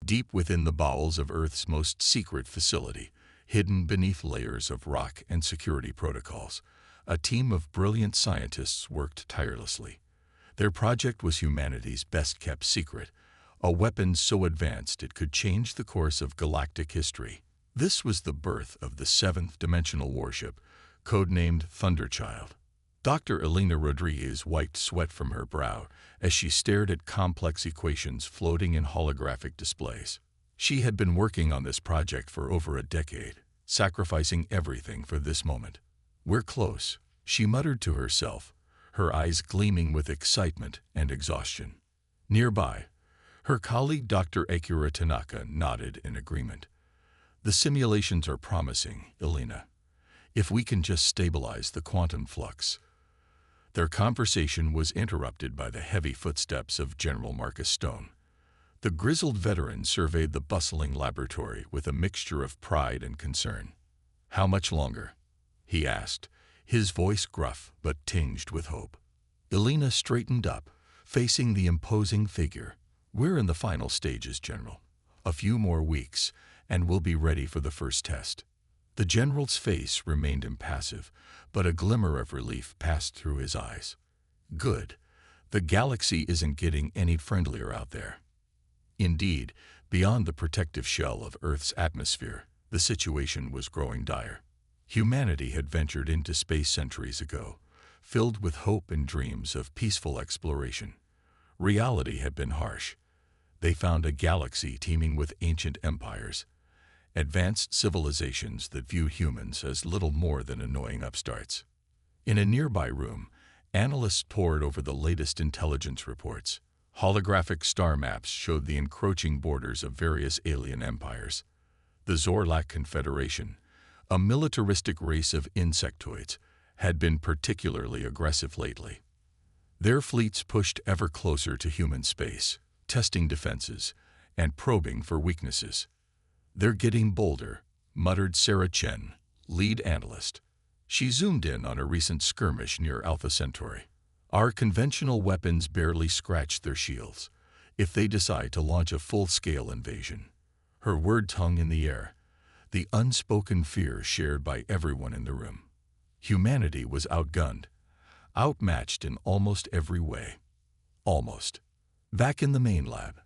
deep within the bowels of Earth's most secret facility, hidden beneath layers of rock and security protocols, a team of brilliant scientists worked tirelessly. Their project was humanity's best-kept secret, a weapon so advanced it could change the course of galactic history. This was the birth of the 7th-Dimensional warship, codenamed Thunderchild. Dr. Elena Rodriguez wiped sweat from her brow as she stared at complex equations floating in holographic displays. She had been working on this project for over a decade, sacrificing everything for this moment. "We're close," she muttered to herself, her eyes gleaming with excitement and exhaustion. Nearby, her colleague Dr. Akira Tanaka nodded in agreement. "The simulations are promising, Elena. If we can just stabilize the quantum flux." Their conversation was interrupted by the heavy footsteps of General Marcus Stone. The grizzled veteran surveyed the bustling laboratory with a mixture of pride and concern. "How much longer?" he asked, his voice gruff but tinged with hope. Elena straightened up, facing the imposing figure. "We're in the final stages, General. A few more weeks, and we'll be ready for the first test." The general's face remained impassive, but a glimmer of relief passed through his eyes. "Good. The galaxy isn't getting any friendlier out there." Indeed, beyond the protective shell of Earth's atmosphere, the situation was growing dire. Humanity had ventured into space centuries ago, filled with hope and dreams of peaceful exploration. Reality had been harsh. They found a galaxy teeming with ancient empires, advanced civilizations that viewed humans as little more than annoying upstarts. In a nearby room, analysts pored over the latest intelligence reports. Holographic star maps showed the encroaching borders of various alien empires. The Zorlac Confederation, a militaristic race of insectoids, had been particularly aggressive lately. Their fleets pushed ever closer to human space, testing defenses and probing for weaknesses. "They're getting bolder," muttered Sarah Chen, lead analyst. She zoomed in on a recent skirmish near Alpha Centauri. "Our conventional weapons barely scratched their shields. If they decide to launch a full-scale invasion." Her words hung in the air, the unspoken fear shared by everyone in the room. Humanity was outgunned, outmatched in almost every way. Almost. Back in the main lab,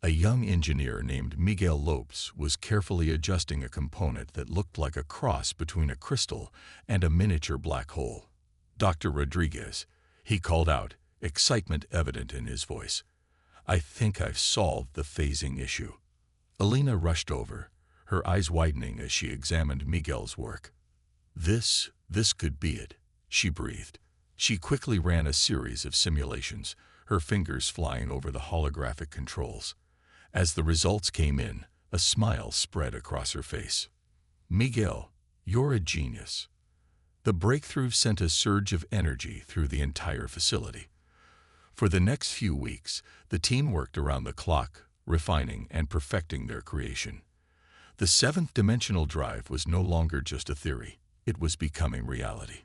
a young engineer named Miguel Lopes was carefully adjusting a component that looked like a cross between a crystal and a miniature black hole. "Dr. Rodriguez," he called out, excitement evident in his voice. "I think I've solved the phasing issue." Elena rushed over, her eyes widening as she examined Miguel's work. This could be it," she breathed. She quickly ran a series of simulations, her fingers flying over the holographic controls. As the results came in, a smile spread across her face. "Miguel, you're a genius." The breakthrough sent a surge of energy through the entire facility. For the next few weeks, the team worked around the clock, refining and perfecting their creation. The 7th-dimensional drive was no longer just a theory, it was becoming reality.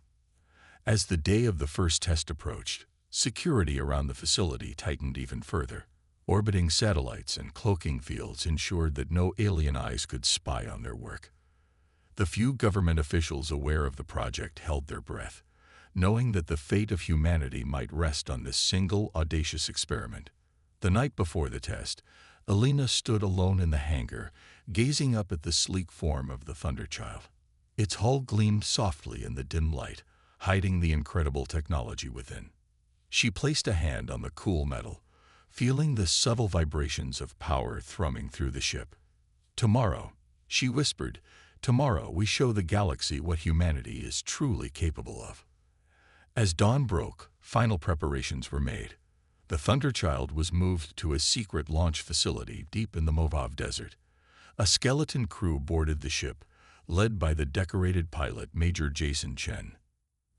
As the day of the first test approached, security around the facility tightened even further. Orbiting satellites and cloaking fields ensured that no alien eyes could spy on their work. The few government officials aware of the project held their breath, knowing that the fate of humanity might rest on this single audacious experiment. The night before the test, Elena stood alone in the hangar, gazing up at the sleek form of the Thunderchild. Its hull gleamed softly in the dim light, hiding the incredible technology within. She placed a hand on the cool metal, feeling the subtle vibrations of power thrumming through the ship. "Tomorrow," she whispered, "tomorrow we show the galaxy what humanity is truly capable of." As dawn broke, final preparations were made. The Thunderchild was moved to a secret launch facility deep in the Mojave Desert. A skeleton crew boarded the ship, led by the decorated pilot Major Jason Chen.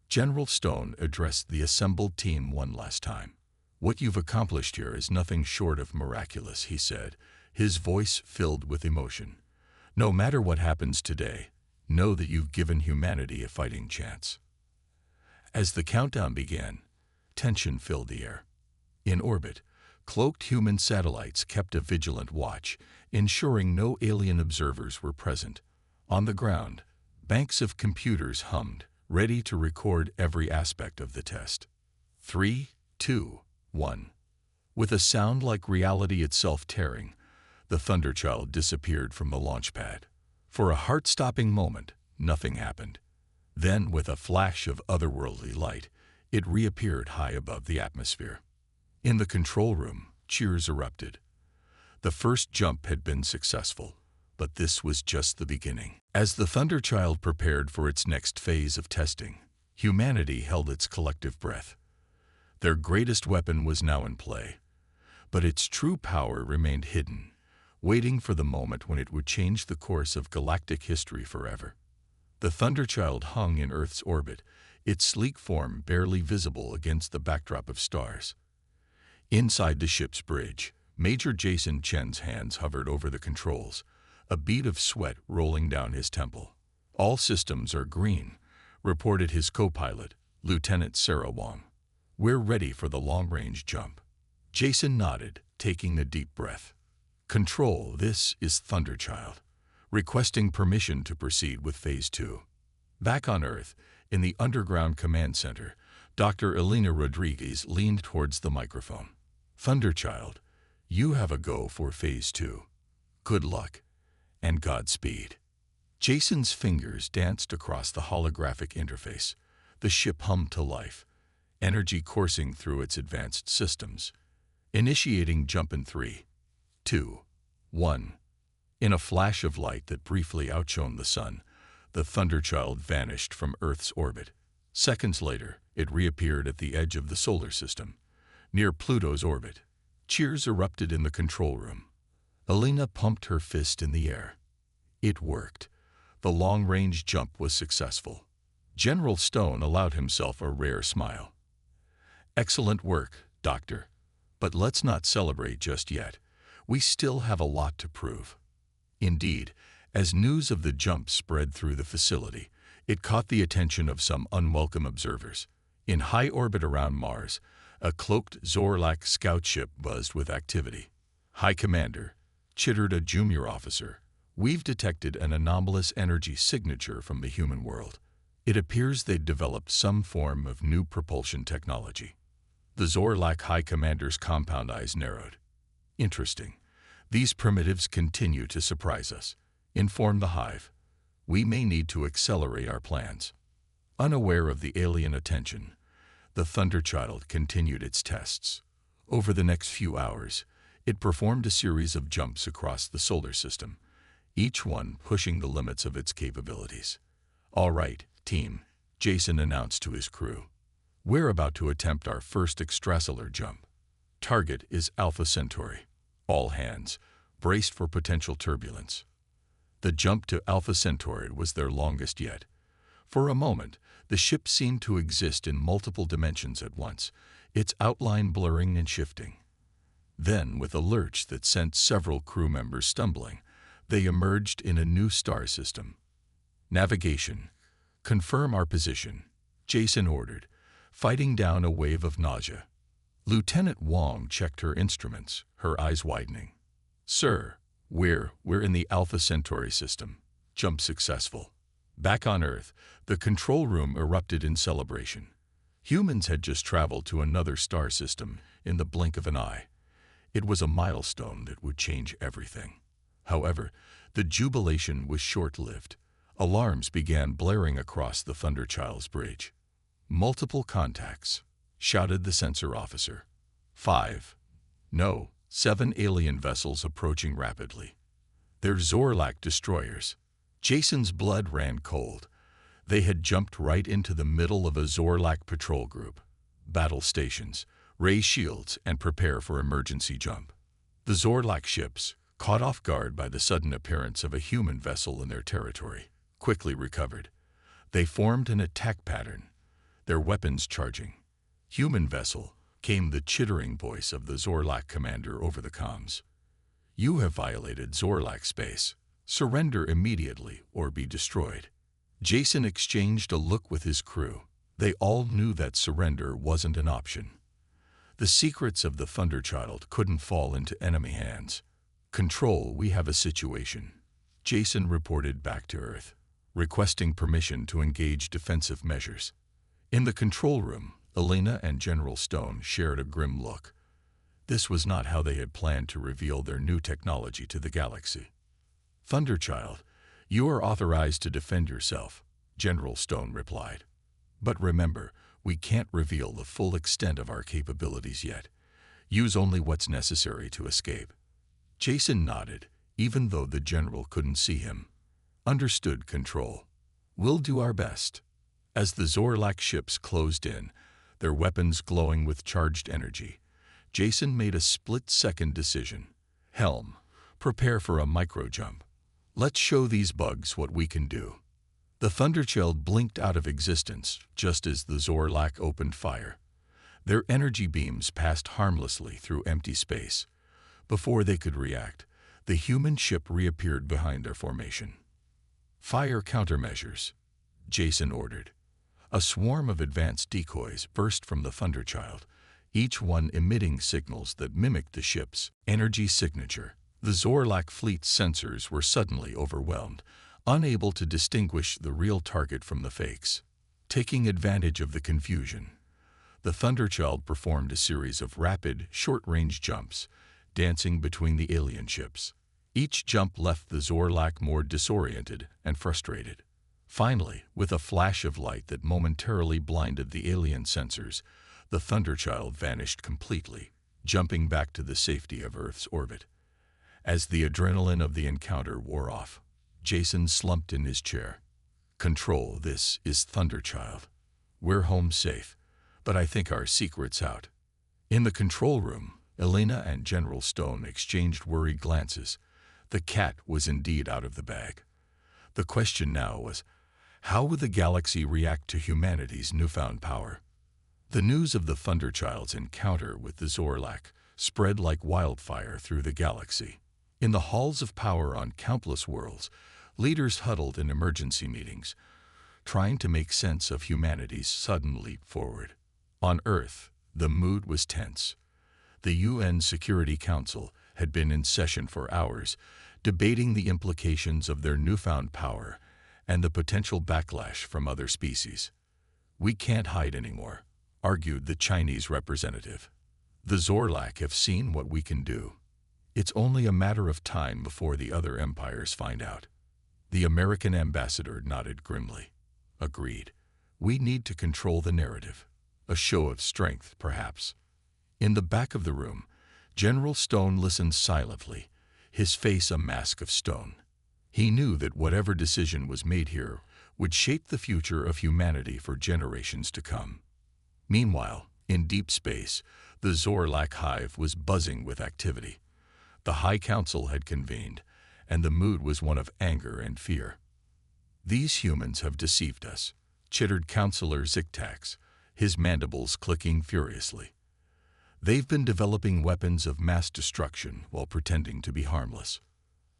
General Stone addressed the assembled team one last time. "What you've accomplished here is nothing short of miraculous," he said, his voice filled with emotion. "No matter what happens today, know that you've given humanity a fighting chance." As the countdown began, tension filled the air. In orbit, cloaked human satellites kept a vigilant watch, ensuring no alien observers were present. On the ground, banks of computers hummed, ready to record every aspect of the test. 3, 2, 1. With a sound like reality itself tearing, the Thunderchild disappeared from the launch pad. For a heart-stopping moment, nothing happened. Then, with a flash of otherworldly light, it reappeared high above the atmosphere. In the control room, cheers erupted. The first jump had been successful, but this was just the beginning. As the Thunderchild prepared for its next phase of testing, humanity held its collective breath. Their greatest weapon was now in play, but its true power remained hidden, waiting for the moment when it would change the course of galactic history forever. The Thunderchild hung in Earth's orbit, its sleek form barely visible against the backdrop of stars. Inside the ship's bridge, Major Jason Chen's hands hovered over the controls, a bead of sweat rolling down his temple. "All systems are green," reported his co-pilot, Lieutenant Sarah Wong. "We're ready for the long-range jump." Jason nodded, taking a deep breath. "Control, this is Thunderchild, requesting permission to proceed with Phase 2. Back on Earth, in the underground command center, Dr. Elena Rodriguez leaned towards the microphone. "Thunderchild, you have a go for Phase 2. Good luck, and Godspeed." Jason's fingers danced across the holographic interface. The ship hummed to life, energy coursing through its advanced systems. Initiating jump in 3, 2, 1. In a flash of light that briefly outshone the sun, the Thunderchild vanished from Earth's orbit. Seconds later, it reappeared at the edge of the solar system, near Pluto's orbit. Cheers erupted in the control room. Elena pumped her fist in the air. It worked. The long-range jump was successful. General Stone allowed himself a rare smile. "Excellent work, Doctor. But let's not celebrate just yet. We still have a lot to prove." Indeed, as news of the jump spread through the facility, it caught the attention of some unwelcome observers. In high orbit around Mars, a cloaked Zorlac scout ship buzzed with activity. "High Commander," chittered a junior officer, "we've detected an anomalous energy signature from the human world. It appears they'd developed some form of new propulsion technology." The Zorlac High Commander's compound eyes narrowed. "Interesting. These primitives continue to surprise us," informed the Hive. "We may need to accelerate our plans." Unaware of the alien attention, the Thunderchild continued its tests. Over the next few hours, it performed a series of jumps across the solar system, each one pushing the limits of its capabilities. "All right, team," Jason announced to his crew. "We're about to attempt our first extrasolar jump. Target is Alpha Centauri. All hands, braced for potential turbulence." The jump to Alpha Centauri was their longest yet. For a moment, the ship seemed to exist in multiple dimensions at once, its outline blurring and shifting. Then, with a lurch that sent several crew members stumbling, they emerged in a new star system. "Navigation. Confirm our position," Jason ordered, fighting down a wave of nausea. Lieutenant Wong checked her instruments, her eyes widening. "Sir, we're in the Alpha Centauri system. Jump successful." Back on Earth, the control room erupted in celebration. Humans had just traveled to another star system in the blink of an eye. It was a milestone that would change everything. However, the jubilation was short-lived. Alarms began blaring across the Thunderchild's bridge. "Multiple contacts," shouted the sensor officer. 5. No, 7 alien vessels approaching rapidly. "They're Zorlac destroyers." Jason's blood ran cold. They had jumped right into the middle of a Zorlac patrol group. "Battle stations, raise shields, and prepare for emergency jump." The Zorlac ships, caught off guard by the sudden appearance of a human vessel in their territory, quickly recovered. They formed an attack pattern, their weapons charging. "Human vessel," came the chittering voice of the Zorlac commander over the comms. "You have violated Zorlac space. Surrender immediately or be destroyed." Jason exchanged a look with his crew. They all knew that surrender wasn't an option. The secrets of the Thunderchild couldn't fall into enemy hands. "Control, we have a situation." Jason reported back to Earth, requesting permission to engage defensive measures. In the control room, Elena and General Stone shared a grim look. This was not how they had planned to reveal their new technology to the galaxy. "Thunderchild, you are authorized to defend yourself," General Stone replied. "But remember, we can't reveal the full extent of our capabilities yet. Use only what's necessary to escape." Jason nodded, even though the general couldn't see him. "Understood, Control. We'll do our best." As the Zorlac ships closed in, their weapons glowing with charged energy, Jason made a split-second decision. "Helm, prepare for a micro-jump. Let's show these bugs what we can do." The Thunderchild blinked out of existence just as the Zorlac opened fire. Their energy beams passed harmlessly through empty space. Before they could react, the human ship reappeared behind their formation. "Fire countermeasures," Jason ordered. A swarm of advanced decoys burst from the Thunderchild, each one emitting signals that mimicked the ship's energy signature. The Zorlac fleet's sensors were suddenly overwhelmed, unable to distinguish the real target from the fakes. Taking advantage of the confusion, the Thunderchild performed a series of rapid, short-range jumps, dancing between the alien ships. Each jump left the Zorlac more disoriented and frustrated. Finally, with a flash of light that momentarily blinded the alien sensors, the Thunderchild vanished completely, jumping back to the safety of Earth's orbit. As the adrenaline of the encounter wore off, Jason slumped in his chair. "Control, this is Thunderchild. We're home safe, but I think our secret's out." In the control room, Elena and General Stone exchanged worried glances. The cat was indeed out of the bag. The question now was, how would the galaxy react to humanity's newfound power? The news of the Thunderchild's encounter with the Zorlac spread like wildfire through the galaxy. In the halls of power on countless worlds, leaders huddled in emergency meetings, trying to make sense of humanity's sudden leap forward. On Earth, the mood was tense. The UN Security Council had been in session for hours, debating the implications of their newfound power and the potential backlash from other species. "We can't hide anymore," argued the Chinese representative. "The Zorlac have seen what we can do. It's only a matter of time before the other empires find out." The American ambassador nodded grimly. "Agreed. We need to control the narrative. A show of strength, perhaps." In the back of the room, General Stone listened silently, his face a mask of stone. He knew that whatever decision was made here would shape the future of humanity for generations to come. Meanwhile, in deep space, the Zorlac hive was buzzing with activity. The High Council had convened, and the mood was one of anger and fear. "These humans have deceived us," chittered Councillor Zictax, his mandibles clicking furiously. "They've been developing weapons of mass destruction while pretending to be harmless."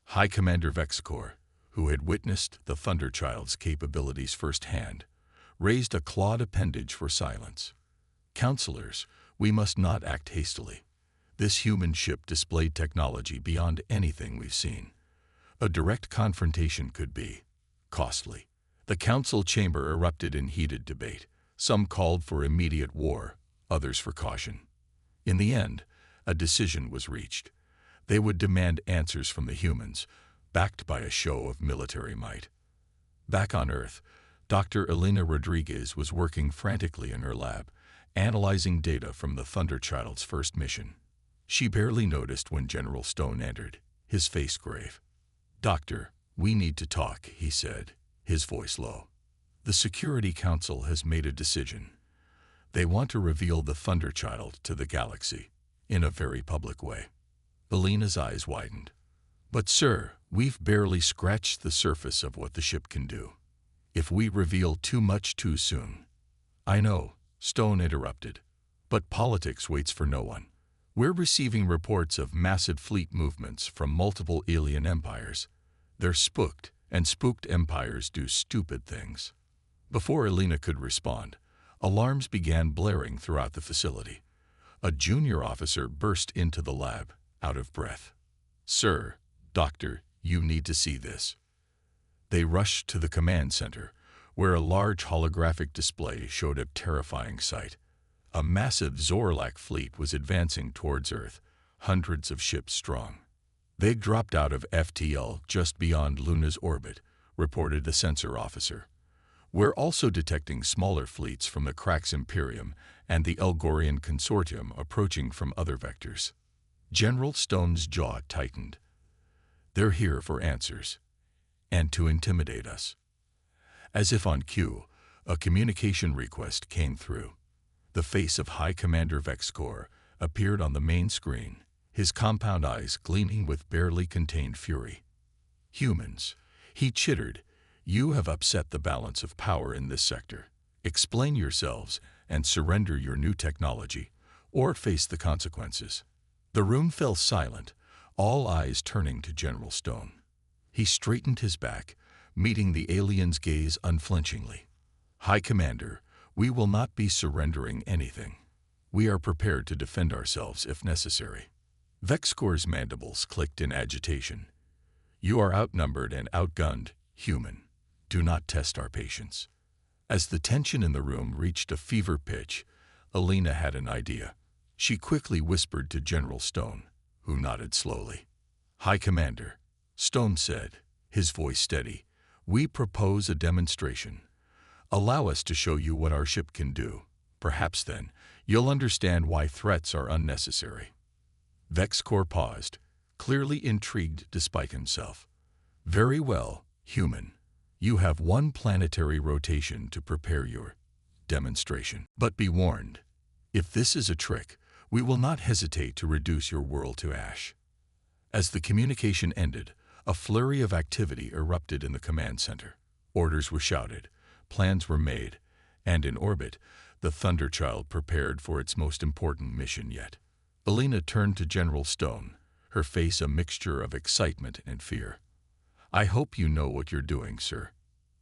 High Commander Vexicor, who had witnessed the Thunderchild's capabilities firsthand, raised a clawed appendage for silence. "Councillors, we must not act hastily. This human ship displayed technology beyond anything we've seen. A direct confrontation could be costly." The council chamber erupted in heated debate. Some called for immediate war, others for caution. In the end, a decision was reached. They would demand answers from the humans, backed by a show of military might. Back on Earth, Dr. Elena Rodriguez was working frantically in her lab, analyzing data from the Thunderchild's first mission. She barely noticed when General Stone entered, his face grave. "Doctor, we need to talk," he said, his voice low. "The Security Council has made a decision. They want to reveal the Thunderchild to the galaxy, in a very public way." Elena's eyes widened. "But sir, we've barely scratched the surface of what the ship can do. If we reveal too much too soon—" "I know," Stone interrupted, "but politics waits for no one. We're receiving reports of massive fleet movements from multiple alien empires. They're spooked, and spooked empires do stupid things." Before Elena could respond, alarms began blaring throughout the facility. A junior officer burst into the lab, out of breath. "Sir, Doctor, you need to see this." They rushed to the command center, where a large holographic display showed a terrifying sight. A massive Zorlac fleet was advancing towards Earth, hundreds of ships strong. "They dropped out of FTL just beyond Luna's orbit," reported the sensor officer. "We're also detecting smaller fleets from the Nexus Imperium and the Elgorian Consortium approaching from other vectors." General Stone's jaw tightened. "They're here for answers, and to intimidate us." As if on cue, a communication request came through. The face of High Commander Vexcor appeared on the main screen, his compound eyes gleaming with barely contained fury. "Humans," he chittered, "you have upset the balance of power in this sector. Explain yourselves and surrender your new technology, or face the consequences." The room fell silent, all eyes turning to General Stone. He straightened his back, meeting the alien's gaze unflinchingly. "High Commander, we will not be surrendering anything. We are prepared to defend ourselves if necessary." Vexcor's mandibles clicked in agitation. "You are outnumbered and outgunned, human. Do not test our patience." As the tension in the room reached a fever pitch, Alina had an idea. She quickly whispered to General Stone, who nodded slowly. "High Commander," Stone said, his voice steady, "we propose a demonstration. Allow us to show you what our ship can do. Perhaps then, you'll understand why threats are unnecessary." Vexcor paused, clearly intrigued despite himself. "Very well, human. You have one planetary rotation to prepare your demonstration. But be warned, if this is a trick, we will not hesitate to reduce your world to ash." As the communication ended, a flurry of activity erupted in the command center. Orders were shouted, plans were made, and in orbit, the Thunderchild prepared for its most important mission yet. Alina turned to General Stone, her face a mixture of excitement and fear. "I hope you know what you're doing, sir."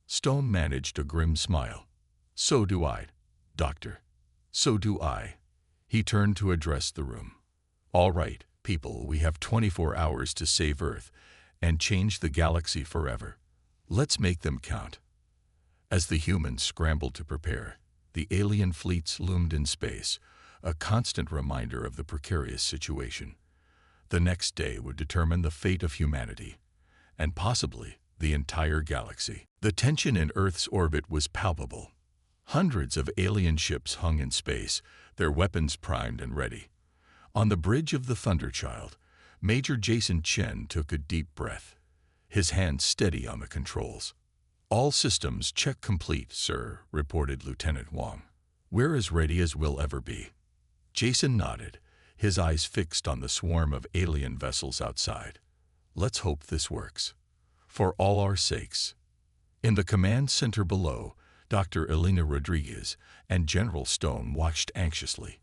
Stone managed a grim smile. "So do I, Doctor. So do I." He turned to address the room. "All right, people, we have 24 hours to save Earth and change the galaxy forever. Let's make them count." As the humans scrambled to prepare, the alien fleets loomed in space, a constant reminder of the precarious situation. The next day would determine the fate of humanity, and possibly the entire galaxy. The tension in Earth's orbit was palpable. Hundreds of alien ships hung in space, their weapons primed and ready. On the bridge of the Thunderchild, Major Jason Chen took a deep breath, his hands steady on the controls. "All systems check complete, sir," reported Lieutenant Wong. "We're as ready as we'll ever be." Jason nodded, his eyes fixed on the swarm of alien vessels outside. "Let's hope this works. For all our sakes." In the command center below, Dr. Elena Rodriguez and General Stone watched anxiously.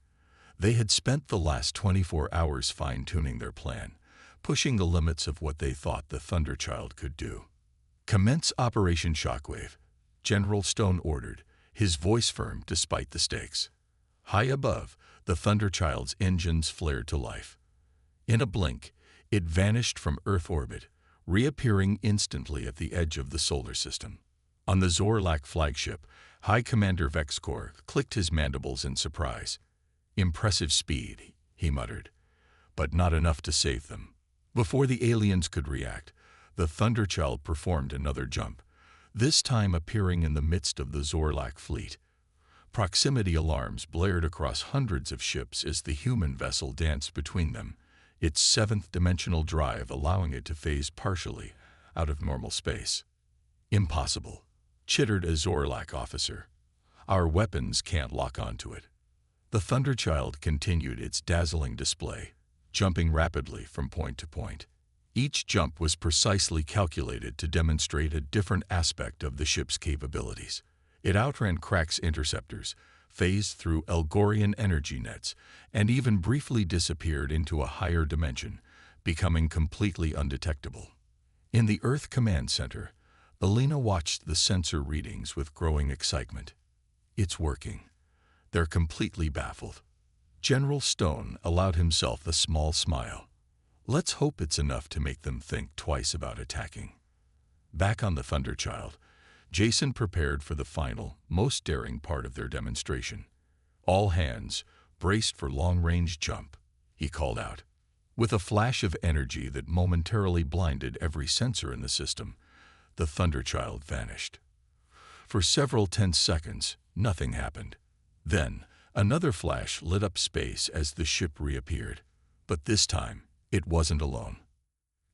They had spent the last 24 hours fine-tuning their plan, pushing the limits of what they thought the Thunderchild could do. "Commence Operation Shockwave," General Stone ordered, his voice firm despite the stakes. High above, the Thunderchild's engines flared to life. In a blink, it vanished from Earth orbit, reappearing instantly at the edge of the solar system. On the Zorlac flagship, High Commander Vexcor clicked his mandibles in surprise. "Impressive speed," he muttered, "but not enough to save them." Before the aliens could react, the Thunderchild performed another jump, this time appearing in the midst of the Zorlac fleet. Proximity alarms blared across hundreds of ships as the human vessel danced between them, its 7th-dimensional drive allowing it to phase partially out of normal space. "Impossible," chittered a Zorlac officer. "Our weapons can't lock onto it." The Thunderchild continued its dazzling display, jumping rapidly from point to point. Each jump was precisely calculated to demonstrate a different aspect of the ship's capabilities. It outran Crack's interceptors, phased through Elgorian energy nets, and even briefly disappeared into a higher dimension, becoming completely undetectable. In the Earth Command Center, Alina watched the sensor readings with growing excitement. "It's working." They're completely baffled. General Stone allowed himself a small smile. Let's hope it's enough to make them think twice about attacking. Back on the Thunderchild, Jason prepared for the final, most daring part of their demonstration. "All hands, braced for long-range jump," he called out. With a flash of energy that momentarily blinded every sensor in the system, the Thunderchild vanished. For several tense seconds, nothing happened. Then, another flash lit up space as the ship reappeared. But this time, it wasn't alone.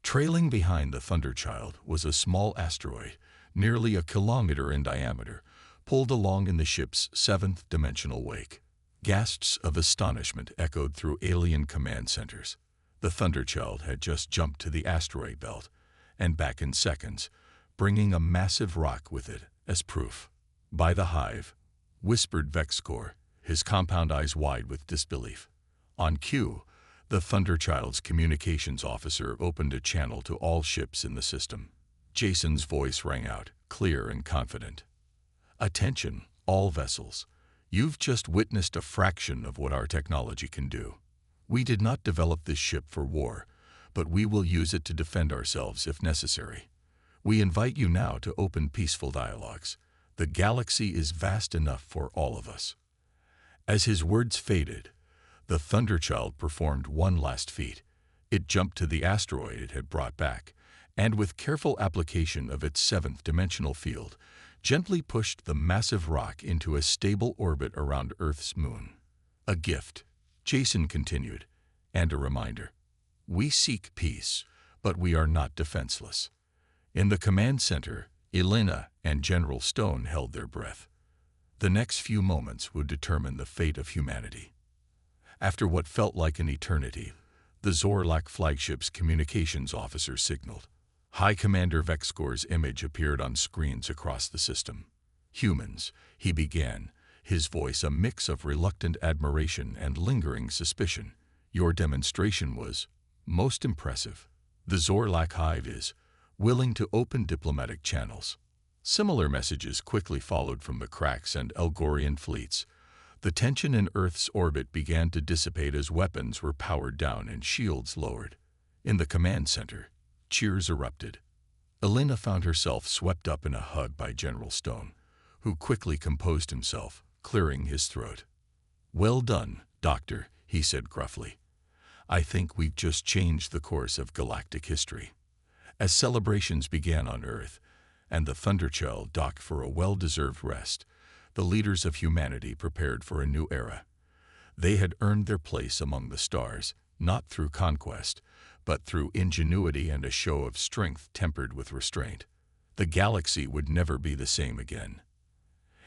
Trailing behind the Thunderchild was a small asteroid, nearly a kilometer in diameter, pulled along in the ship's 7th-Dimensional wake. Gasps of astonishment echoed through alien command centers. The Thunderchild had just jumped to the asteroid belt, and back in seconds, bringing a massive rock with it as proof. "By the hive," whispered Vexcor, his compound eyes wide with disbelief. On cue, the Thunderchild's communications officer opened a channel to all ships in the system. Jason's voice rang out, clear and confident. "Attention, all vessels. You've just witnessed a fraction of what our technology can do. We did not develop this ship for war, but we will use it to defend ourselves if necessary. We invite you now to open peaceful dialogues. The galaxy is vast enough for all of us." As his words faded, the Thunderchild performed one last feat. It jumped to the asteroid it had brought back, and with careful application of its 7th-dimensional field, gently pushed the massive rock into a stable orbit around Earth's moon. "A gift," Jason continued, "and a reminder. We seek peace, but we are not defenseless." In the command center, Elena and General Stone held their breath. The next few moments would determine the fate of humanity. After what felt like an eternity, the Zorlac flagship's communications officer signaled. High Commander Vexcor's image appeared on screens across the system. "Humans," he began, his voice a mix of reluctant admiration and lingering suspicion. "Your demonstration was most impressive. The Zorlac hive is willing to open diplomatic channels." Similar messages quickly followed from the Cracks and Elgorian fleets. The tension in Earth's orbit began to dissipate as weapons were powered down and shields lowered. In the command center, cheers erupted. Elena found herself swept up in a hug by General Stone, who quickly composed himself, clearing his throat. "Well done, Doctor," he said gruffly. "I think we've just changed the course of galactic history." As celebrations began on Earth, and the Thunderchild docked for a well-deserved rest, the leaders of humanity prepared for a new era. They had earned their place among the stars, not through conquest, but through ingenuity and a show of strength tempered with restraint. The galaxy would never be the same again.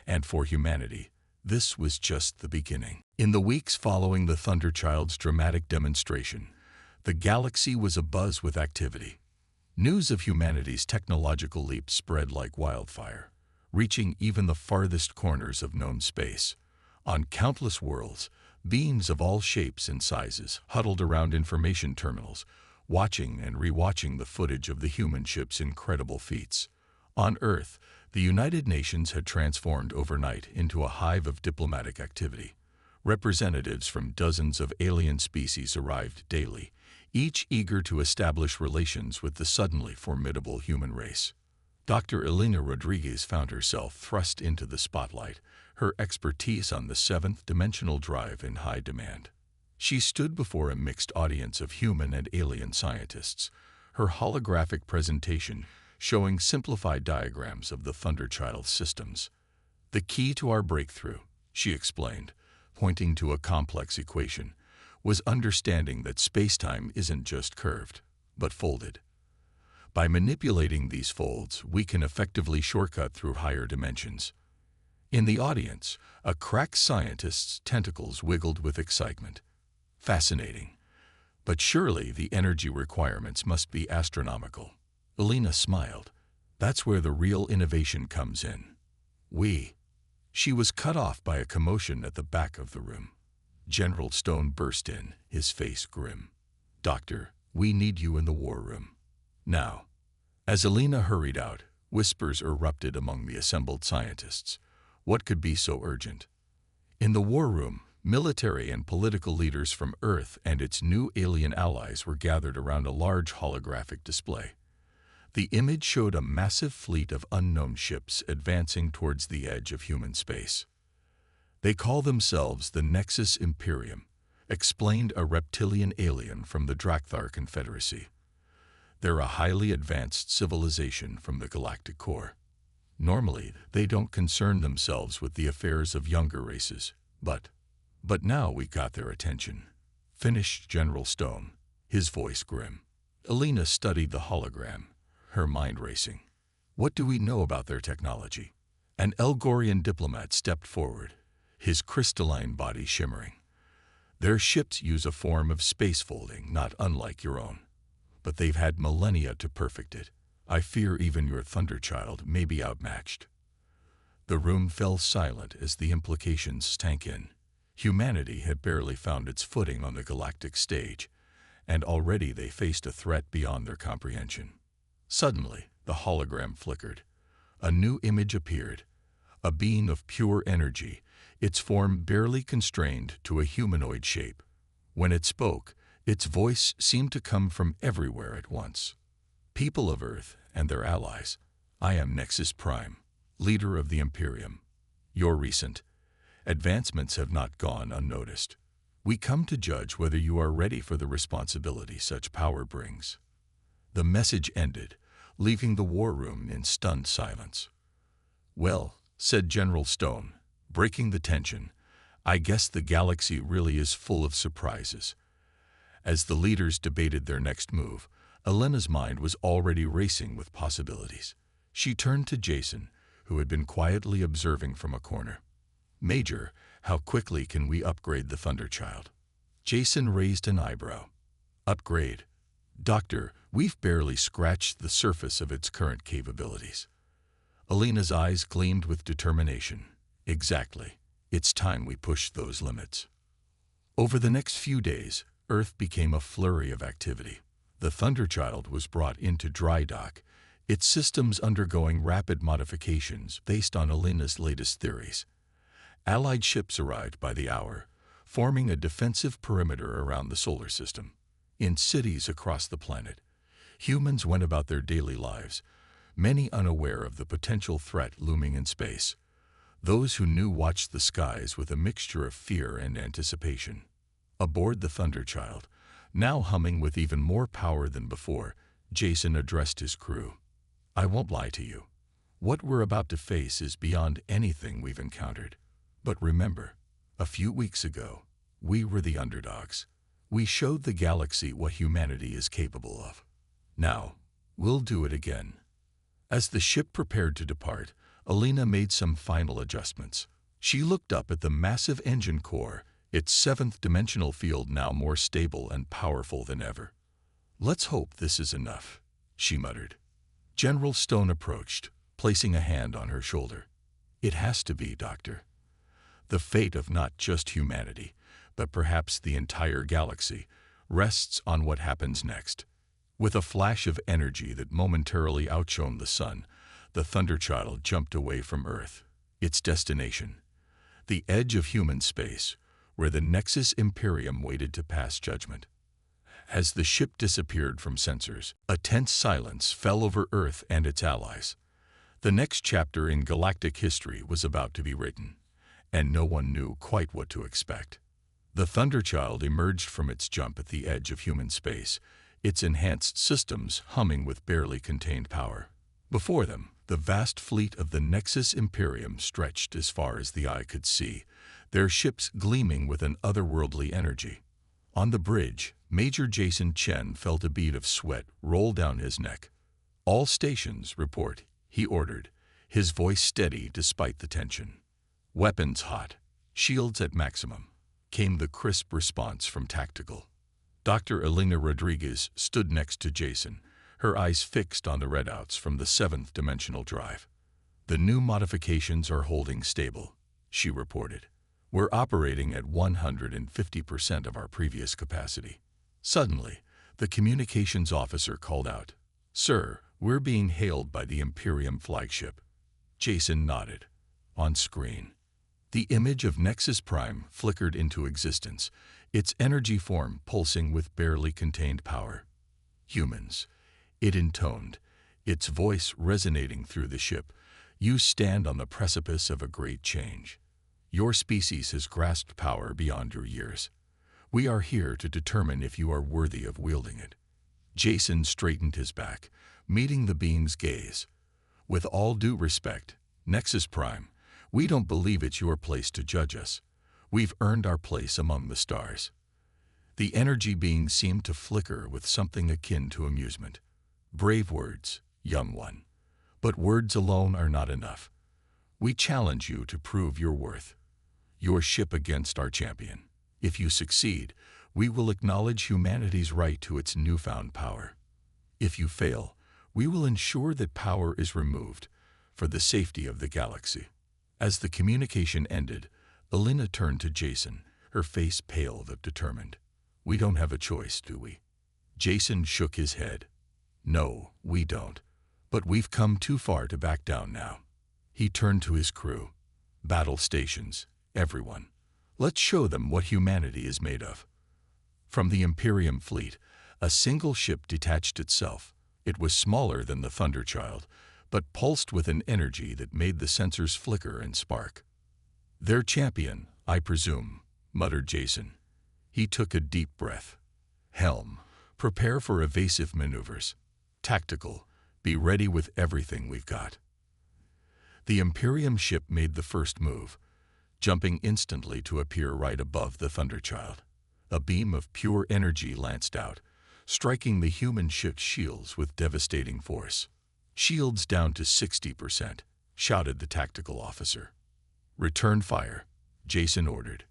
And for humanity, this was just the beginning. In the weeks following the Thunderchild's dramatic demonstration, the galaxy was abuzz with activity. News of humanity's technological leap spread like wildfire, reaching even the farthest corners of known space. On countless worlds, beings of all shapes and sizes huddled around information terminals, watching and rewatching the footage of the human ship's incredible feats. On Earth, the United Nations had transformed overnight into a hive of diplomatic activity. Representatives from dozens of alien species arrived daily, each eager to establish relations with the suddenly formidable human race. Dr. Elena Rodriguez found herself thrust into the spotlight, her expertise on the 7th-dimensional drive in high demand. She stood before a mixed audience of human and alien scientists, her holographic presentation showing simplified diagrams of the Thunderchild systems. "The key to our breakthrough," she explained, pointing to a complex equation, "was understanding that spacetime isn't just curved, but folded. By manipulating these folds, we can effectively shortcut through higher dimensions." In the audience, a crack scientist's tentacles wiggled with excitement. "Fascinating. But surely the energy requirements must be astronomical." Elena smiled. "That's where the real innovation comes in. She was cut off by a commotion at the back of the room. General Stone burst in, his face grim. "Doctor, we need you in the war room. Now." As Elena hurried out, whispers erupted among the assembled scientists. What could be so urgent? In the war room, Military and political leaders from Earth and its new alien allies were gathered around a large holographic display. The image showed a massive fleet of unknown ships advancing towards the edge of human space. "They call themselves the Nexus Imperium," explained a reptilian alien from the Drakthar Confederacy. "They're a highly advanced civilization from the galactic core. Normally, they don't concern themselves with the affairs of younger races, but now we got their attention," finished General Stone, his voice grim. Alina studied the hologram, her mind racing. "What do we know about their technology?" An Elgorian diplomat stepped forward, his crystalline body shimmering. "Their ships use a form of space folding not unlike your own, but they've had millennia to perfect it. I fear even your Thunderchild may be outmatched." The room fell silent as the implications sank in. Humanity had barely found its footing on the galactic stage, and already they faced a threat beyond their comprehension. Suddenly, the hologram flickered. A new image appeared, a being of pure energy, its form barely constrained to a humanoid shape. When it spoke, its voice seemed to come from everywhere at once. "People of Earth and their allies, I am Nexus Prime, leader of the Imperium. Your recent advancements have not gone unnoticed. We come to judge whether you are ready for the responsibility such power brings." The message ended, leaving the war room in stunned silence. "Well," said General Stone, breaking the tension, "I guess the galaxy really is full of surprises." As the leaders debated their next move, Alina's mind was already racing with possibilities. She turned to Jason, who had been quietly observing from a corner. "Major, how quickly can we upgrade the Thunderchild?" Jason raised an eyebrow. "Upgrade? Doctor, we've barely scratched the surface of its current capabilities." Alina's eyes gleamed with determination. "Exactly. It's time we pushed those limits." Over the next few days, Earth became a flurry of activity. The Thunderchild was brought into dry dock, its systems undergoing rapid modifications based on Alina's latest theories. Allied ships arrived by the hour, forming a defensive perimeter around the solar system. In cities across the planet, humans went about their daily lives, many unaware of the potential threat looming in space. Those who knew watched the skies with a mixture of fear and anticipation. Aboard the Thunderchild, now humming with even more power than before, Jason addressed his crew. "I won't lie to you. What we're about to face is beyond anything we've encountered. But remember, a few weeks ago, we were the underdogs. We showed the galaxy what humanity is capable of. Now, we'll do it again." As the ship prepared to depart, Alina made some final adjustments. She looked up at the massive engine core, its 7th-dimensional field now more stable and powerful than ever. "Let's hope this is enough," she muttered. General Stone approached, placing a hand on her shoulder. "It has to be, Doctor. The fate of not just humanity, but perhaps the entire galaxy, rests on what happens next." With a flash of energy that momentarily outshone the sun, the Thunderchild jumped away from Earth. Its destination, the edge of human space, where the Nexus Imperium waited to pass judgment. As the ship disappeared from sensors, a tense silence fell over Earth and its allies. The next chapter in galactic history was about to be written, and no one knew quite what to expect. The Thunderchild emerged from its jump at the edge of human space, its enhanced systems humming with barely contained power. Before them, the vast fleet of the Nexus Imperium stretched as far as the eye could see, their ships gleaming with an otherworldly energy. On the bridge, Major Jason Chen felt a bead of sweat roll down his neck. "All stations, report," he ordered, his voice steady despite the tension. "Weapons hot, shields at maximum," came the crisp response from Tactical. Dr. Elena Rodriguez stood next to Jason, her eyes fixed on the readouts from the 7th-dimensional drive. "The new modifications are holding stable," she reported. "We're operating at 150% of our previous capacity." Suddenly, the communications officer called out, "Sir, we're being hailed by the Imperium flagship." Jason nodded. On screen, The image of Nexus Prime flickered into existence, its energy form pulsing with barely contained power. Humans, it intoned, its voice resonating through the ship. You stand on the precipice of a great change. Your species has grasped power beyond your years. We are here to determine if you are worthy of wielding it. Jason straightened his back, meeting the being's gaze. With all due respect, Nexus Prime, we don't believe it's your place to judge us. We've earned our place among the stars. The energy being seemed to flicker with something akin to amusement. Brave words, young one. But words alone are not enough. We challenge you to prove your worth. Your ship against our champion. If you succeed, we will acknowledge humanity's right to its newfound power. If you fail, we will ensure that power is removed for the safety of the galaxy. As the communication ended, Alina turned to Jason, her face pale but determined. We don't have a choice, do we? Jason shook his head. No, we don't. But we've come too far to back down now. He turned to his crew. Battle stations, everyone. Let's show them what humanity is made of. From the Imperium fleet, a single ship detached itself. It was smaller than the Thunderchild, but pulsed with an energy that made the sensors flicker and spark. Their champion, I presume, muttered Jason. He took a deep breath. Helm, prepare for evasive maneuvers. Tactical, be ready with everything we've got. The Imperium ship made the first move, jumping instantly to appear right above the Thunderchild. A beam of pure energy lanced out, striking the human ship's shields with devastating force. Shields down to 60%, shouted the tactical officer. Return fire, Jason ordered.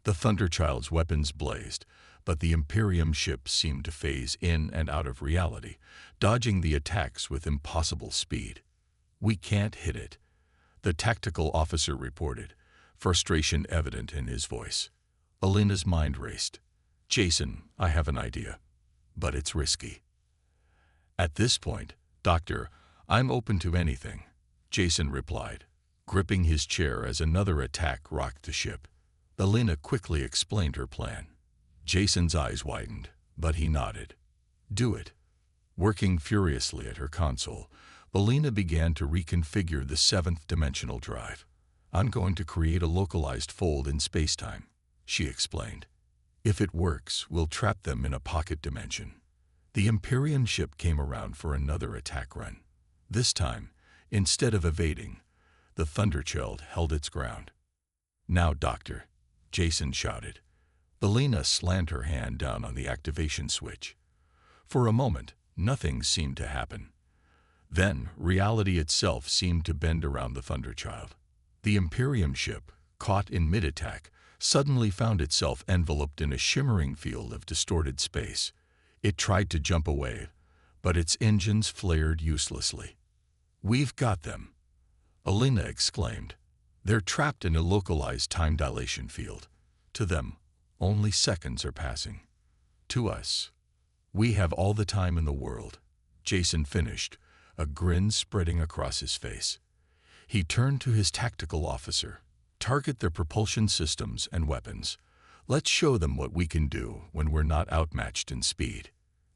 The Thunderchild's weapons blazed, but the Imperium ship seemed to phase in and out of reality, dodging the attacks with impossible speed. We can't hit it, the tactical officer reported, frustration evident in his voice. Alina's mind raced. Jason, I have an idea, but it's risky. At this point, Doctor, I'm open to anything, Jason replied, gripping his chair as another attack rocked the ship. Alina quickly explained her plan. Jason's eyes widened, but he nodded. Do it. Working furiously at her console, Alina began to reconfigure the 7th-Dimensional drive. I'm going to create a localized fold in spacetime, she explained. If it works, we'll trap them in a pocket dimension. The Imperium ship came around for another attack run. This time, instead of evading, the Thunderchild held its ground. Now, Doctor, Jason shouted. Alina slammed her hand down on the activation switch. For a moment, nothing seemed to happen. Then, reality itself seemed to bend around the Thunderchild. The Imperium ship, caught in mid-attack, suddenly found itself enveloped in a shimmering field of distorted space. It tried to jump away, but its engines flared uselessly. We've got them, Alina exclaimed. They're trapped in a localized time dilation field. To them, only seconds are passing. To us, we have all the time in the world, Jason finished, a grin spreading across his face. He turned to his tactical officer. Target their propulsion systems and weapons. Let's show them what we can do when we're not outmatched in speed.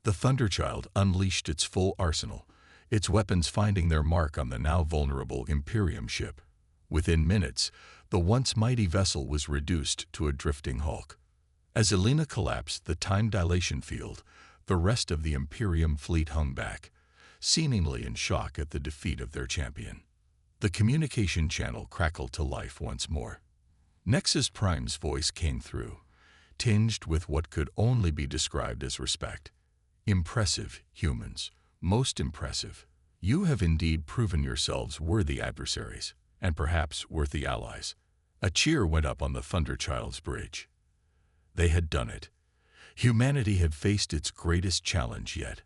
The Thunderchild unleashed its full arsenal, its weapons finding their mark on the now vulnerable Imperium ship. Within minutes, the once mighty vessel was reduced to a drifting hulk. As Alina collapsed the time dilation field, the rest of the Imperium fleet hung back, seemingly in shock at the defeat of their champion. The communication channel crackled to life once more. Nexus Prime's voice came through, tinged with what could only be described as respect. Impressive, humans. Most impressive. You have indeed proven yourselves worthy adversaries, and perhaps worthy allies. A cheer went up on the Thunderchild's bridge. They had done it. Humanity had faced its greatest challenge yet,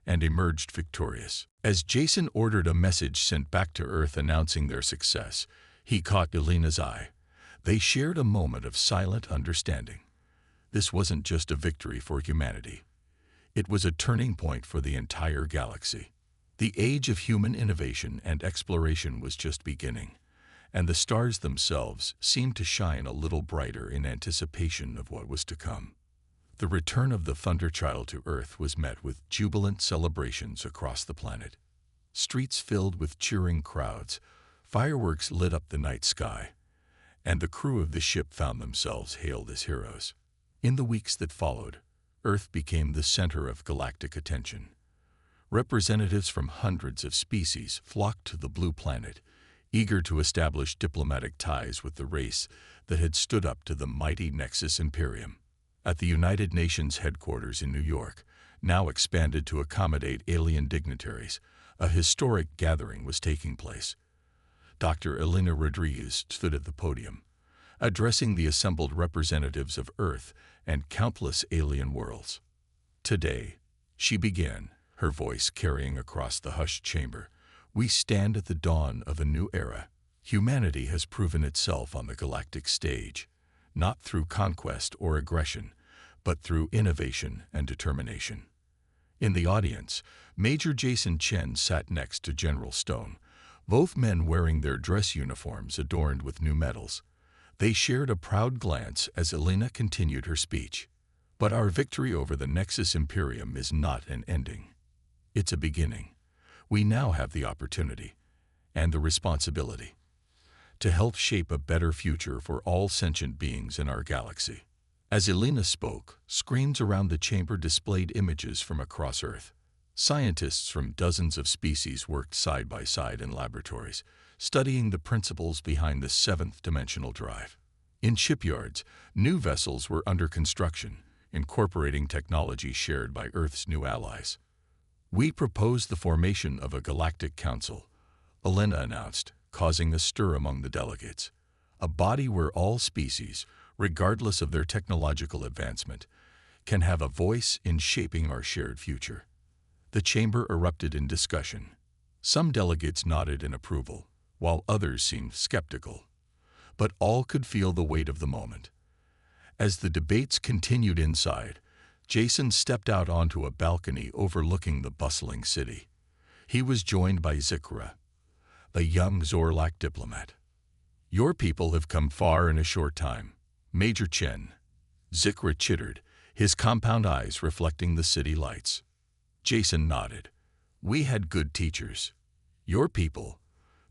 and emerged victorious. As Jason ordered a message sent back to Earth announcing their success, he caught Alina's eye. They shared a moment of silent understanding. This wasn't just a victory for humanity. It was a turning point for the entire galaxy. The age of human innovation and exploration was just beginning, and the stars themselves seemed to shine a little brighter in anticipation of what was to come. The return of the Thunderchild to Earth was met with jubilant celebrations across the planet. Streets filled with cheering crowds, fireworks lit up the night sky, and the crew of the ship found themselves hailed as heroes. In the weeks that followed, Earth became the center of galactic attention. Representatives from hundreds of species flocked to the blue planet, eager to establish diplomatic ties with the race that had stood up to the mighty Nexus Imperium. At the United Nations headquarters in New York, now expanded to accommodate alien dignitaries, a historic gathering was taking place. Dr. Elena Rodriguez stood at the podium, addressing the assembled representatives of Earth and countless alien worlds. Today, she began, her voice carrying across the hushed chamber, we stand at the dawn of a new era. Humanity has proven itself on the galactic stage, not through conquest or aggression, but through innovation and determination. In the audience, Major Jason Chen sat next to General Stone, both men wearing their dress uniforms adorned with new medals. They shared a proud glance as Elena continued her speech. But our victory over the Nexus Imperium is not an ending. It's a beginning. We now have the opportunity and the responsibility to help shape a better future for all sentient beings in our galaxy. As Elena spoke, screens around the chamber displayed images from across Earth. Scientists from dozens of species worked side by side in laboratories, studying the principles behind the 7th-Dimensional drive. In shipyards, new vessels were under construction, incorporating technology shared by Earth's new allies. We propose the formation of a Galactic Council, Elena announced, causing a stir among the delegates. A body where all species, regardless of their technological advancement, can have a voice in shaping our shared future. The chamber erupted in discussion. Some delegates nodded in approval, while others seemed skeptical. But all could feel the weight of the moment. As the debates continued inside, Jason stepped out onto a balcony overlooking the bustling city. He was joined by Zikra, a young Zorlac diplomat. Your people have come far in a short time, Major Chen. Zikra chittered, his compound eyes reflecting the city lights. Jason nodded. We had good teachers. Your people,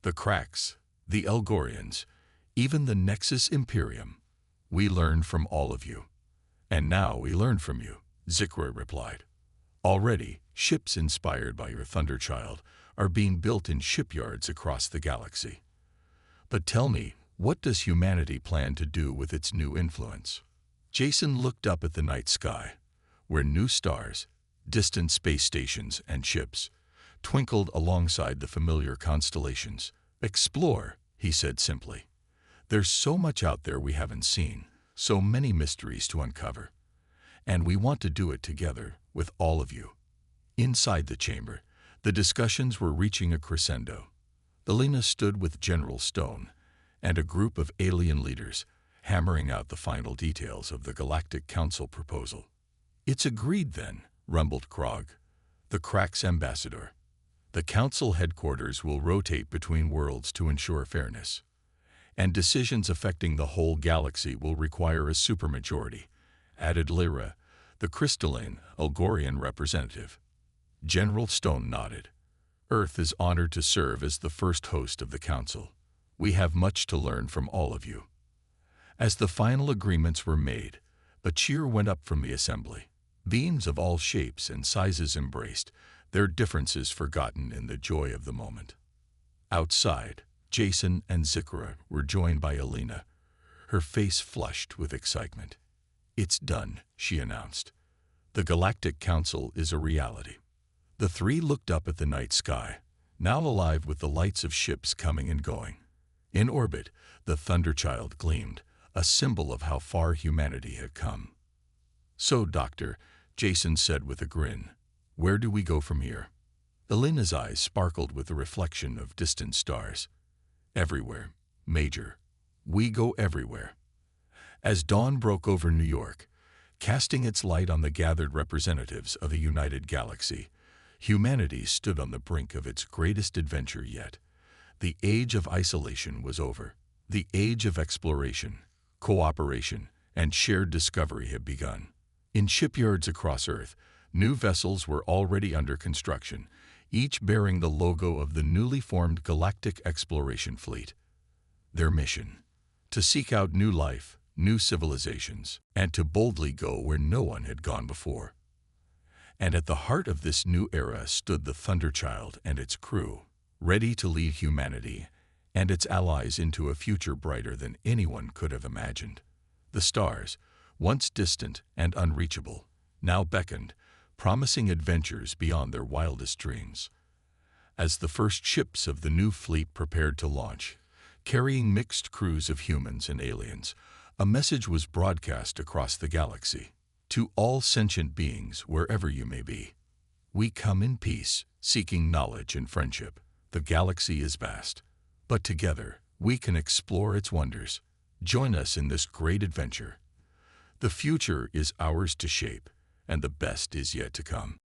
the Cracks, the Elgorians, even the Nexus Imperium. We learned from all of you. And now we learn from you, Zikra replied. Already, ships inspired by your Thunderchild are being built in shipyards across the galaxy. But tell me, what does humanity plan to do with its new influence? Jason looked up at the night sky, where new stars, distant space stations and ships, twinkled alongside the familiar constellations. Explore, he said simply. There's so much out there we haven't seen, so many mysteries to uncover. And we want to do it together with all of you. Inside the chamber, the discussions were reaching a crescendo. Elena stood with General Stone and a group of alien leaders, hammering out the final details of the Galactic Council proposal. It's agreed then, rumbled Krog, the Cracks ambassador. The Council headquarters will rotate between worlds to ensure fairness, and decisions affecting the whole galaxy will require a supermajority, added Lyra, the crystalline Elgorian representative. General Stone nodded. Earth is honored to serve as the first host of the Council. We have much to learn from all of you. As the final agreements were made, a cheer went up from the assembly. Beings of all shapes and sizes embraced, their differences forgotten in the joy of the moment. Outside, Jason and Zikra were joined by Elena, her face flushed with excitement. It's done, she announced. The Galactic Council is a reality. The three looked up at the night sky, now alive with the lights of ships coming and going. In orbit, the Thunderchild gleamed, a symbol of how far humanity had come. So, Doctor, Jason said with a grin, where do we go from here? Elena's eyes sparkled with the reflection of distant stars. Everywhere, Major. We go everywhere. As dawn broke over New York, casting its light on the gathered representatives of a united galaxy, humanity stood on the brink of its greatest adventure yet. The age of isolation was over. The age of exploration, cooperation, and shared discovery had begun. In shipyards across Earth, new vessels were already under construction, each bearing the logo of the newly formed Galactic Exploration Fleet. Their mission: to seek out new life, new civilizations, and to boldly go where no one had gone before. And at the heart of this new era stood the Thunderchild and its crew, ready to lead humanity and its allies into a future brighter than anyone could have imagined. The stars, once distant and unreachable, now beckoned, promising adventures beyond their wildest dreams. As the first ships of the new fleet prepared to launch, carrying mixed crews of humans and aliens, a message was broadcast across the galaxy. To all sentient beings, wherever you may be, we come in peace, seeking knowledge and friendship. The galaxy is vast, but together we can explore its wonders. Join us in this great adventure. The future is ours to shape, and the best is yet to come.